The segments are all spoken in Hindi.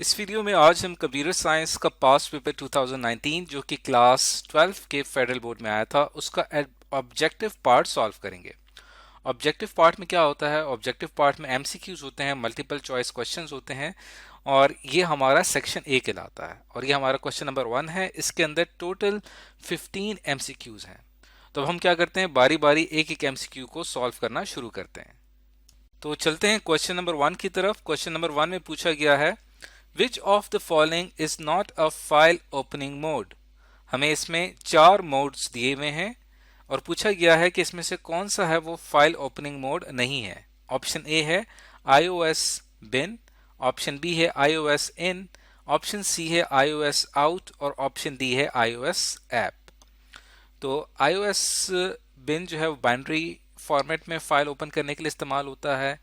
इस वीडियो में आज हम कंप्यूटर साइंस का पास्ट पेपर 2019 जो कि क्लास 12 के फेडरल बोर्ड में आया था उसका ऑब्जेक्टिव पार्ट सॉल्व करेंगे। ऑब्जेक्टिव पार्ट में क्या होता है? ऑब्जेक्टिव पार्ट में एमसीक्यूज होते हैं, मल्टीपल चॉइस क्वेश्चंस होते हैं और ये हमारा सेक्शन ए कहलाता है और ये हमारा क्वेश्चन नंबर 1 है। इसके अंदर टोटल 15 एमसीक्यूज हैं। तो अब हम क्या करते हैं, बारी बारी एक एक एमसीक्यू को सॉल्व करना शुरू करते हैं। तो चलते हैं क्वेश्चन नंबर 1 की तरफ। क्वेश्चन नंबर 1 में पूछा गया है Which of the following is not a file opening mode? हमें इसमें 4 मोड्स दिए हुए हैं और पूछा गया है कि इसमें से कौन सा है वो फाइल ओपनिंग मोड नहीं है। ऑप्शन ए है iOS bin, ऑप्शन बी है iOS in, ऑप्शन सी है iOS out और ऑप्शन डी है iOS app। तो iOS bin जो है वो बाइनरी फॉर्मेट में फाइल ओपन करने के लिए इस्तेमाल होता है।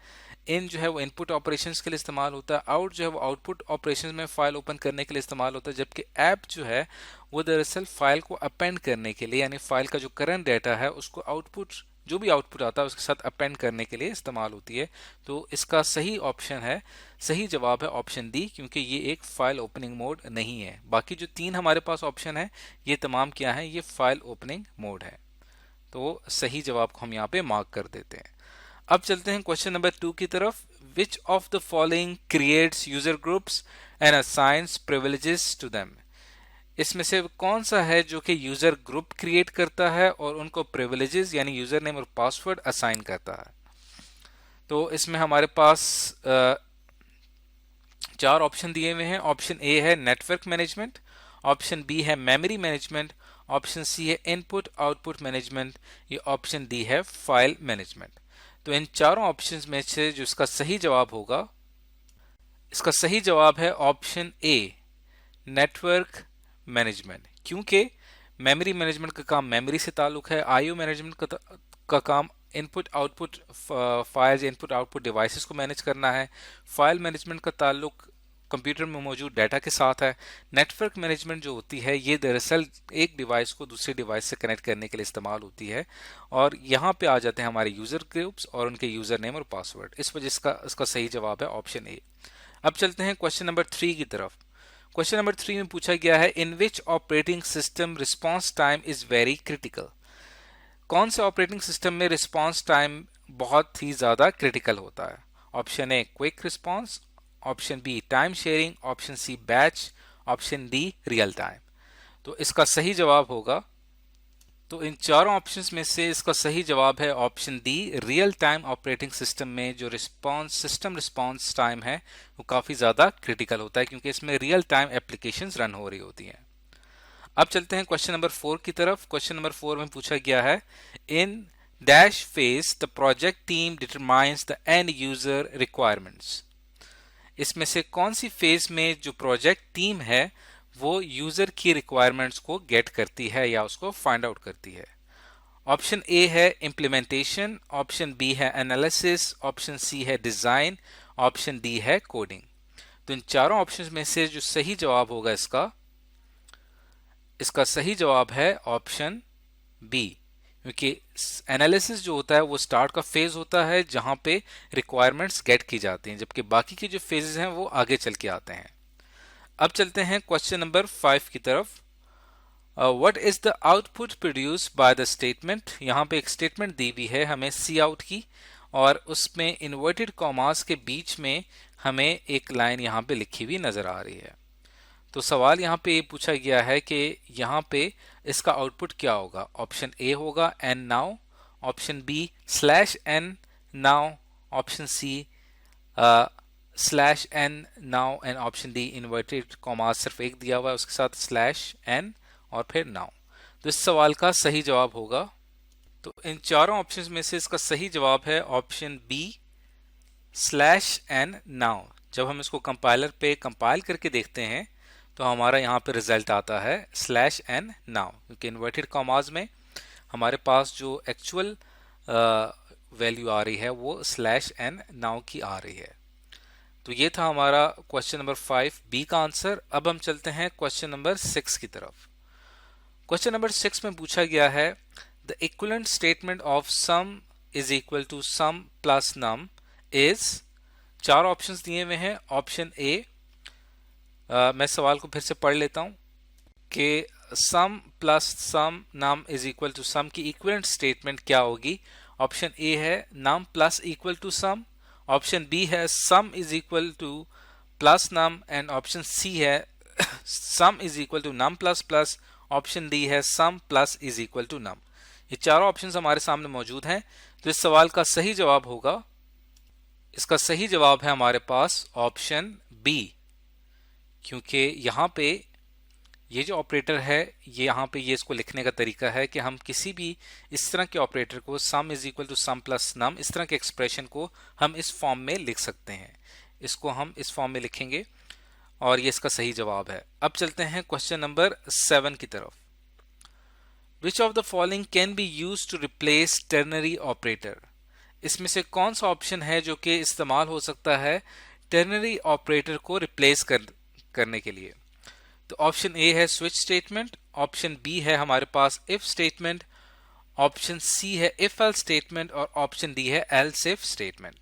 इन जो है वो इनपुट ऑपरेशंस के लिए इस्तेमाल होता है। आउट जो है वो आउटपुट ऑपरेशंस में फाइल ओपन करने के लिए इस्तेमाल होता है। जबकि ऐप जो है वो दरअसल फाइल को अपेंड करने के लिए, यानी फाइल का जो करंट डाटा है उसको आउटपुट, जो भी आउटपुट आता है उसके साथ अपेंड करने के लिए इस्तेमाल होती है। तो इसका सही ऑप्शन है, सही जवाब है ऑप्शन डी, क्योंकि ये एक फाइल ओपनिंग मोड नहीं है। बाकी जो 3 हमारे पास ऑप्शन है ये तमाम क्या है, ये फाइल ओपनिंग मोड है। तो सही जवाब को हम यहाँ पे मार्क कर देते हैं। अब चलते हैं क्वेश्चन नंबर 2 की तरफ। Which of the following creates user groups and assigns privileges to them? इसमें से कौन सा है जो कि यूजर ग्रुप क्रिएट करता है और उनको प्रिविलेजेस यानी यूजर नेम और पासवर्ड असाइन करता है? तो इसमें हमारे पास 4 ऑप्शन दिए हुए हैं। ऑप्शन ए है नेटवर्क मैनेजमेंट, ऑप्शन बी है मेमोरी मैनेजमेंट, ऑप्शन सी है इनपुट आउटपुट मैनेजमेंट, ये ऑप्शन डी है फाइल मैनेजमेंट। तो इन चारों ऑप्शंस में से जो इसका सही जवाब होगा, इसका सही जवाब है ऑप्शन ए नेटवर्क मैनेजमेंट। क्योंकि मेमोरी मैनेजमेंट का काम मेमोरी से ताल्लुक है, आईओ मैनेजमेंट का काम input output files, input output devices को मैनेज करना है। फाइल मैनेजमेंट का ताल्लुक कंप्यूटर में मौजूद डाटा के साथ है। नेटवर्क मैनेजमेंट जो होती है ये दरअसल एक डिवाइस को दूसरे डिवाइस से कनेक्ट करने के लिए इस्तेमाल होती है। और यहाँ पे आ जाते हैं हमारे यूजर ग्रुप्स और उनके यूजर नेम और पासवर्ड। इस वजह इसका सही जवाब है ऑप्शन ए। अब चलते हैं क्वेश्चन नंबर 3 की तरफ। क्वेश्चन नंबर 3 में पूछा गया है in which operating system response time is very critical? कौन से ऑपरेटिंग सिस्टम में रिस्पॉन्स टाइम बहुत ही ज्यादा क्रिटिकल होता है? Option A quick response, option B time sharing, option C batch, option D real time. तो इसका सही जवाब होगा, तो इन चारों ऑप्शंस में से इसका सही जवाब है option D real time. Operating system में जो सिस्टम रिस्पॉन्स टाइम है वो काफी ज्यादा क्रिटिकल होता है क्योंकि इसमें रियल टाइम एप्लीकेशंस रन हो रही होती हैं। अब चलते हैं क्वेश्चन नंबर 4 की तरफ। क्वेश्चन नंबर 4 में पूछा गया है in dash phase the project team determines the end user requirements? इसमें से कौन सी फेज में जो प्रोजेक्ट टीम है वो यूजर की रिक्वायरमेंट्स को गेट करती है या उसको फाइंड आउट करती है? ऑप्शन ए है इम्प्लीमेंटेशन, ऑप्शन बी है एनालिसिस, ऑप्शन सी है डिजाइन, ऑप्शन डी है कोडिंग। तो इन चारों ऑप्शंस में से जो सही जवाब होगा इसका सही जवाब है ऑप्शन बी, क्योंकि एनालिसिस जो होता है वो स्टार्ट का फेज होता है जहां पे रिक्वायरमेंट्स गेट की जाती हैं, जबकि बाकी के जो फेजेस हैं वो आगे चल के आते हैं। अब चलते हैं क्वेश्चन नंबर 5 की तरफ। What is the output produce by the statement? यहाँ पे एक स्टेटमेंट दी हुई है हमें सी आउट की और उसमें इन्वर्टेड कॉमास के बीच में हमें एक लाइन यहाँ पे लिखी हुई नजर आ रही है। तो सवाल यहाँ पे ये पूछा गया है कि यहाँ पे इसका आउटपुट क्या होगा? ऑप्शन ए होगा n now, option B slash n now, option C slash n now and option D inverted comma सिर्फ एक दिया हुआ है उसके साथ स्लैश एन और फिर नाउ। तो इस सवाल का सही जवाब होगा, तो इन चारों ऑप्शंस में से इसका सही जवाब है option B slash n now. जब हम इसको कंपाइलर पे कंपाइल करके देखते हैं तो हमारा यहाँ पे रिजल्ट आता है स्लैश एन नाउ, क्योंकि इन्वर्टेड कॉमाज में हमारे पास जो एक्चुअल वैल्यू आ रही है वो स्लैश एन नाउ की आ रही है। तो ये था हमारा क्वेश्चन नंबर 5 बी का आंसर। अब हम चलते हैं क्वेश्चन नंबर 6 की तरफ। क्वेश्चन नंबर 6 में पूछा गया है the equivalent statement of sum is equal to sum plus num is. 4 options दिए हुए हैं। ऑप्शन ए मैं सवाल को फिर से पढ़ लेता हूं कि sum plus sum num is equal to sum की इक्विवेलेंट स्टेटमेंट क्या होगी। ऑप्शन ए है num plus equal to sum, option B है sum is equal to plus num, and option C है sum is equal to num plus plus, option D है sum plus is equal to num. ये चारों ऑप्शंस हमारे सामने मौजूद हैं। तो इस सवाल का सही जवाब होगा, इसका सही जवाब है हमारे पास ऑप्शन बी, क्योंकि यहाँ पे ये जो ऑपरेटर है ये यहाँ पे ये इसको लिखने का तरीका है कि हम किसी भी इस तरह के ऑपरेटर को sum is equal to sum plus num, इस तरह के एक्सप्रेशन को हम इस फॉर्म में लिख सकते हैं। इसको हम इस फॉर्म में लिखेंगे और ये इसका सही जवाब है। अब चलते हैं क्वेश्चन नंबर 7 की तरफ। Which of the following can be use to replace ternary operator? इसमें से कौन सा ऑप्शन है जो कि इस्तेमाल हो सकता है टर्नरी ऑपरेटर को रिप्लेस करने के लिए? तो ऑप्शन ए है स्विच स्टेटमेंट, ऑप्शन बी है हमारे पास इफ स्टेटमेंट, ऑप्शन सी है इफ एल्स स्टेटमेंट और ऑप्शन डी है एल्स इफ स्टेटमेंट।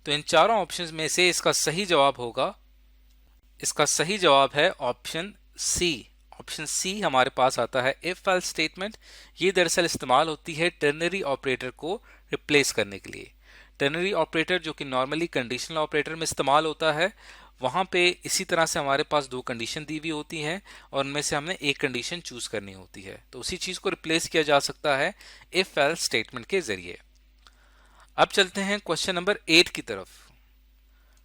तो इन चारों ऑप्शंस में से इसका सही जवाब होगा, इसका सही जवाब है ऑप्शन सी। ऑप्शन सी हमारे पास आता है इफ एल्स स्टेटमेंट। ये दरअसल इस्तेमाल होती है टर्नरी ऑपरेटर को रिप्लेस करने के लिए। टर्नरी ऑपरेटर जो कि नॉर्मली कंडीशनल ऑपरेटर में इस्तेमाल होता है, वहां पे इसी तरह से हमारे पास दो कंडीशन दी हुई होती हैं और उनमें से हमने एक कंडीशन चूज करनी होती है, तो उसी चीज को रिप्लेस किया जा सकता है इफ एल्स स्टेटमेंट के जरिए। अब चलते हैं क्वेश्चन नंबर 8 की तरफ।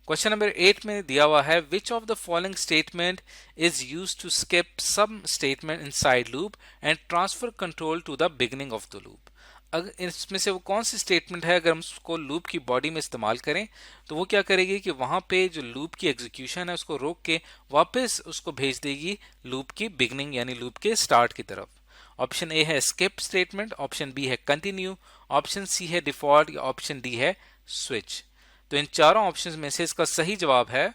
क्वेश्चन नंबर 8 में दिया हुआ है which of the following statement is used to skip some statement inside loop and transfer control to the beginning of the loop? अगर इसमें से वो कौन सी स्टेटमेंट है, अगर हम उसको लूप की बॉडी में इस्तेमाल करें तो वो क्या करेगी कि वहां पे जो लूप की एग्जीक्यूशन है उसको रोक के वापस उसको भेज देगी लूप की बिगिनिंग यानी लूप के स्टार्ट की तरफ। ऑप्शन ए है स्किप स्टेटमेंट, ऑप्शन बी है कंटिन्यू, ऑप्शन सी है डिफॉल्ट या ऑप्शन डी है स्विच। तो इन चारों ऑप्शंस में से इसका सही जवाब है,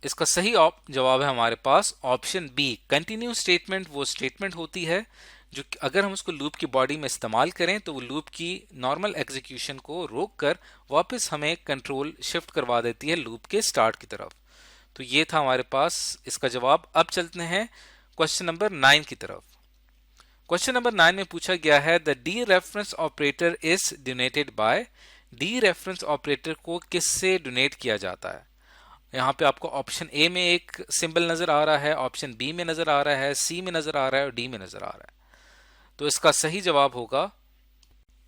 इसका सही जवाब है हमारे पास ऑप्शन बी। कंटिन्यू स्टेटमेंट वो स्टेटमेंट होती है जो अगर हम उसको लूप की बॉडी में इस्तेमाल करें तो वो लूप की नॉर्मल एग्जीक्यूशन को रोक कर वापस हमें कंट्रोल शिफ्ट करवा देती है लूप के स्टार्ट की तरफ। तो ये था हमारे पास इसका जवाब। अब चलते हैं क्वेश्चन नंबर 9 की तरफ। क्वेश्चन नंबर 9 में पूछा गया है the D reference operator is donated bye. D reference operator को किससे डोनेट किया जाता है? यहाँ पे आपको ऑप्शन ए में एक सिंबल नजर आ रहा है, ऑप्शन बी में नजर आ रहा है, सी में नजर आ रहा है और डी में नजर आ रहा है। तो इसका सही जवाब होगा,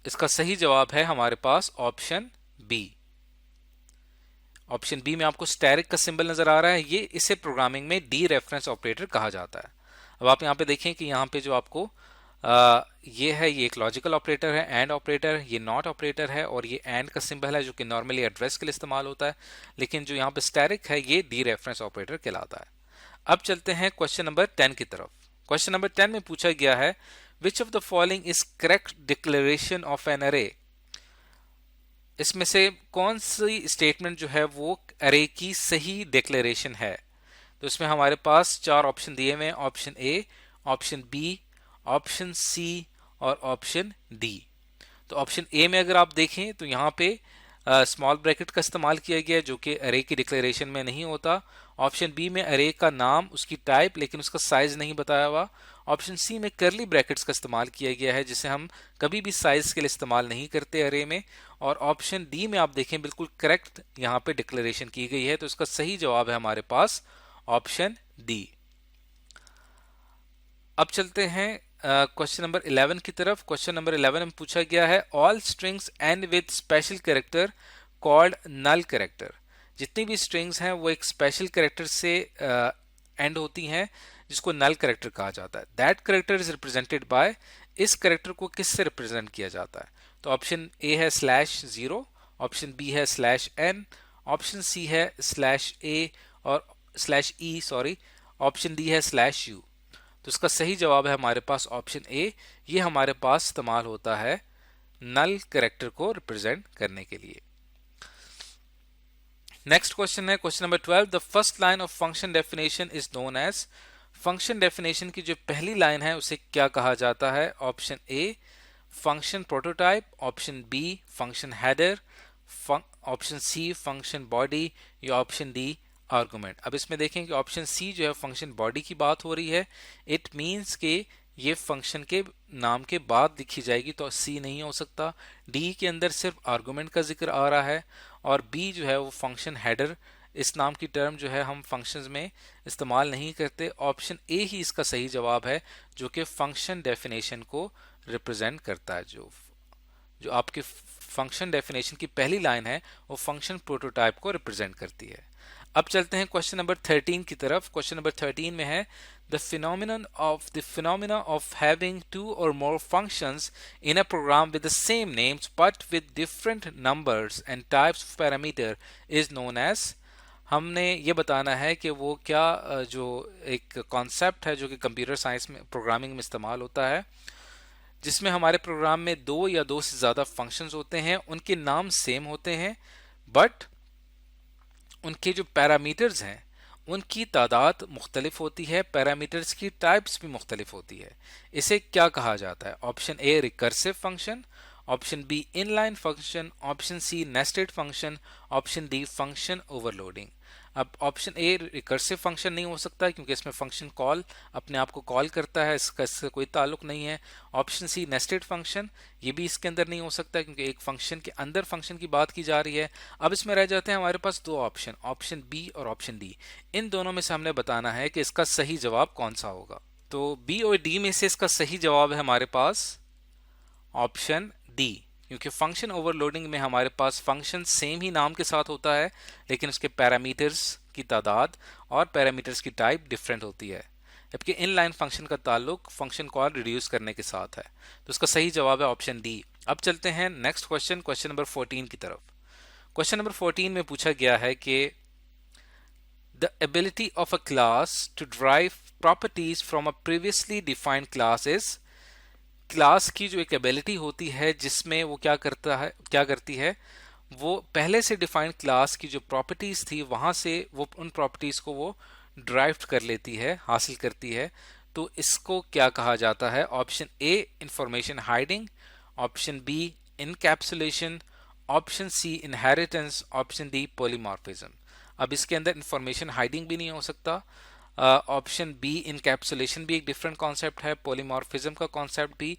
इसका सही जवाब है हमारे पास ऑप्शन बी। ऑप्शन बी में आपको स्टैरिक का सिंबल नजर आ रहा है, ये इसे प्रोग्रामिंग में डी रेफरेंस ऑपरेटर कहा जाता है। अब आप यहाँ पे देखें कि यहाँ पे जो आपको ये है, ये एक लॉजिकल ऑपरेटर है, एंड ऑपरेटर, ये नॉट ऑपरेटर है और ये एंड का सिंबल है जो कि नॉर्मली एड्रेस के लिए इस्तेमाल होता है, लेकिन जो यहाँ पे स्टैरिक है ये डी रेफरेंस ऑपरेटर कहलाता है। अब चलते हैं क्वेश्चन नंबर 10 की तरफ। क्वेश्चन नंबर 10 में पूछा गया है which of the following is correct declaration of an array? इसमें से कौन सी स्टेटमेंट जो है वो अरे की सही डिक्लेरेशन है? तो इसमें हमारे पास चार ऑप्शन दिए हुए हैं, option A, option B, option C और ऑप्शन डी। तो ऑप्शन ए में अगर आप देखें तो यहाँ पे स्मॉल ब्रैकेट का इस्तेमाल किया गया है जो कि अरे की डिक्लेरेशन में नहीं होता। ऑप्शन बी में अरे का नाम, उसकी टाइप, लेकिन उसका साइज नहीं बताया हुआ। ऑप्शन सी में करली ब्रैकेट्स का इस्तेमाल किया गया है जिसे हम कभी भी साइज के लिए इस्तेमाल नहीं करते अरे में। और ऑप्शन डी में आप देखें बिल्कुल करेक्ट यहाँ पे डिक्लेरेशन की गई है, तो इसका सही जवाब है हमारे पास ऑप्शन डी। अब चलते हैं क्वेश्चन नंबर 11 की तरफ। क्वेश्चन नंबर 11 में पूछा गया है all strings end with special character called null character. जितनी भी स्ट्रिंग्स हैं वो एक स्पेशल कैरेक्टर से एंड होती हैं जिसको नल कैरेक्टर कहा जाता है। That character is represented by. इस कैरेक्टर को किससे रिप्रेजेंट किया जाता है? तो ऑप्शन ए है /0, ऑप्शन बी है /n, ऑप्शन सी है /a और /e सॉरी, ऑप्शन डी है /u। तो इसका सही जवाब है हमारे पास ऑप्शन ए। ये हमारे पास इस्तेमाल होता है नल कैरेक्टर को रिप्रेजेंट करने के लिए। नेक्स्ट क्वेश्चन है question number 12। The first line of function definition is known as. Function definition की जो पहली लाइन है उसे क्या कहा जाता है? Option A function prototype, option B function header, option C function body या ऑप्शन डी आर्गुमेंट। अब इसमें देखें कि ऑप्शन सी जो है फंक्शन बॉडी की बात हो रही है, इट मीन्स के ये फंक्शन के नाम के बाद लिखी जाएगी, तो सी नहीं हो सकता। डी के अंदर सिर्फ आर्गुमेंट का जिक्र आ रहा है, और बी जो है वो फंक्शन हेडर, इस नाम की टर्म जो है हम फंक्शंस में इस्तेमाल नहीं करते। ऑप्शन ए ही इसका सही जवाब है, जो कि फंक्शन डेफिनेशन को रिप्रेजेंट करता है। जो आपके फंक्शन डेफिनेशन की पहली लाइन है वो फंक्शन प्रोटोटाइप को रिप्रेजेंट करती है। अब चलते हैं क्वेश्चन नंबर 13 की तरफ। क्वेश्चन नंबर 13 में है the phenomena of having two or more functions in a program with the same names but with different numbers and types of parameter is known as। हमने ये बताना है कि वो क्या जो एक कॉन्सेप्ट है जो कि कंप्यूटर साइंस में प्रोग्रामिंग में इस्तेमाल होता है, जिसमें हमारे प्रोग्राम में दो या दो से ज़्यादा फंक्शंस होते हैं, उनके नाम सेम होते हैं बट उनके जो पैरामीटर्स हैं उनकी तादाद मुख्तलिफ होती है, पैरामीटर्स की टाइप्स भी मुख्तलिफ होती है। इसे क्या कहा जाता है? Option A recursive function, option B inline function, option C nested function, option D function overloading. अब ऑप्शन ए रिकर्सिव फंक्शन नहीं हो सकता क्योंकि इसमें फंक्शन कॉल अपने आप को कॉल करता है, इसका इससे कोई ताल्लुक नहीं है। ऑप्शन सी नेस्टेड फंक्शन, ये भी इसके अंदर नहीं हो सकता क्योंकि एक फंक्शन के अंदर फंक्शन की बात की जा रही है। अब इसमें रह जाते हैं हमारे पास दो ऑप्शन, ऑप्शन बी और ऑप्शन डी। इन दोनों में से हमने बताना है कि इसका सही जवाब कौन सा होगा। तो बी और डी में से इसका सही जवाब है हमारे पास ऑप्शन डी, क्योंकि फंक्शन ओवरलोडिंग में हमारे पास फंक्शन सेम ही नाम के साथ होता है लेकिन उसके पैरामीटर्स की तादाद और पैरामीटर्स की टाइप डिफरेंट होती है, जबकि इनलाइन फंक्शन का ताल्लुक फंक्शन कॉल रिड्यूस करने के साथ है। तो इसका सही जवाब है ऑप्शन डी। अब चलते हैं नेक्स्ट क्वेश्चन, क्वेश्चन नंबर 14 की तरफ। क्वेश्चन नंबर 14 में पूछा गया है कि the ability of a class to derive properties from a previously defined class is. Class की जो एक एबिलिटी होती है जिसमें वो क्या करती है, वो पहले से डिफाइंड क्लास की जो प्रॉपर्टीज थी वहां से वो उन प्रॉपर्टीज को वो ड्राइव कर लेती है, हासिल करती है। तो इसको क्या कहा जाता है? Option A information hiding, option B encapsulation, option C inheritance, option D polymorphism. अब इसके अंदर इंफॉर्मेशन हाइडिंग भी नहीं हो सकता, ऑप्शन बी इनकैप्सुलेशन भी एक डिफरेंट कॉन्सेप्ट है, पॉलीमॉर्फिज्म का कॉन्सेप्ट भी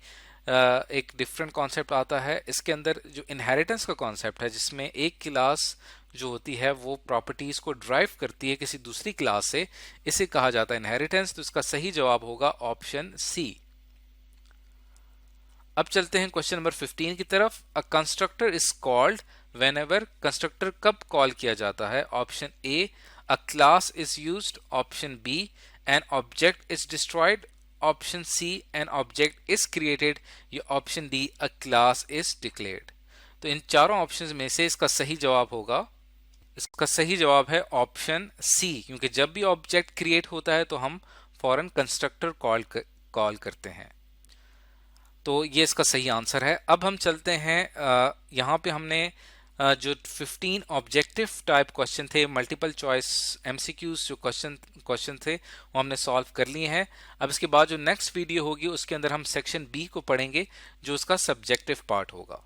एक डिफरेंट कॉन्सेप्ट आता है। इसके अंदर जो इनहेरिटेंस का कॉन्सेप्ट है जिसमें एक क्लास जो होती है वो प्रॉपर्टीज को ड्राइव करती है किसी दूसरी क्लास से, इसे कहा जाता है इनहेरिटेंस। तो इसका सही जवाब होगा ऑप्शन सी। अब चलते हैं क्वेश्चन नंबर 15 की तरफ। अ constructor is called whenever. Constructor कब कॉल किया जाता है? Option A a class is used, option B an object is destroyed, option C an object is created, या option D a class is declared। तो इन चारों ऑप्शंस में से इसका सही जवाब होगा, इसका सही जवाब है ऑप्शन सी, क्योंकि जब भी ऑब्जेक्ट क्रिएट होता है तो हम फॉरन कंस्ट्रक्टर कॉल करते हैं। तो ये इसका सही आंसर है। अब हम चलते हैं यहाँ पे हमने जो 15 ऑब्जेक्टिव टाइप क्वेश्चन थे, मल्टीपल चॉइस एमसीक्यूज जो क्वेश्चन थे वो हमने सॉल्व कर लिए हैं। अब इसके बाद जो नेक्स्ट वीडियो होगी उसके अंदर हम सेक्शन बी को पढ़ेंगे जो उसका सब्जेक्टिव पार्ट होगा।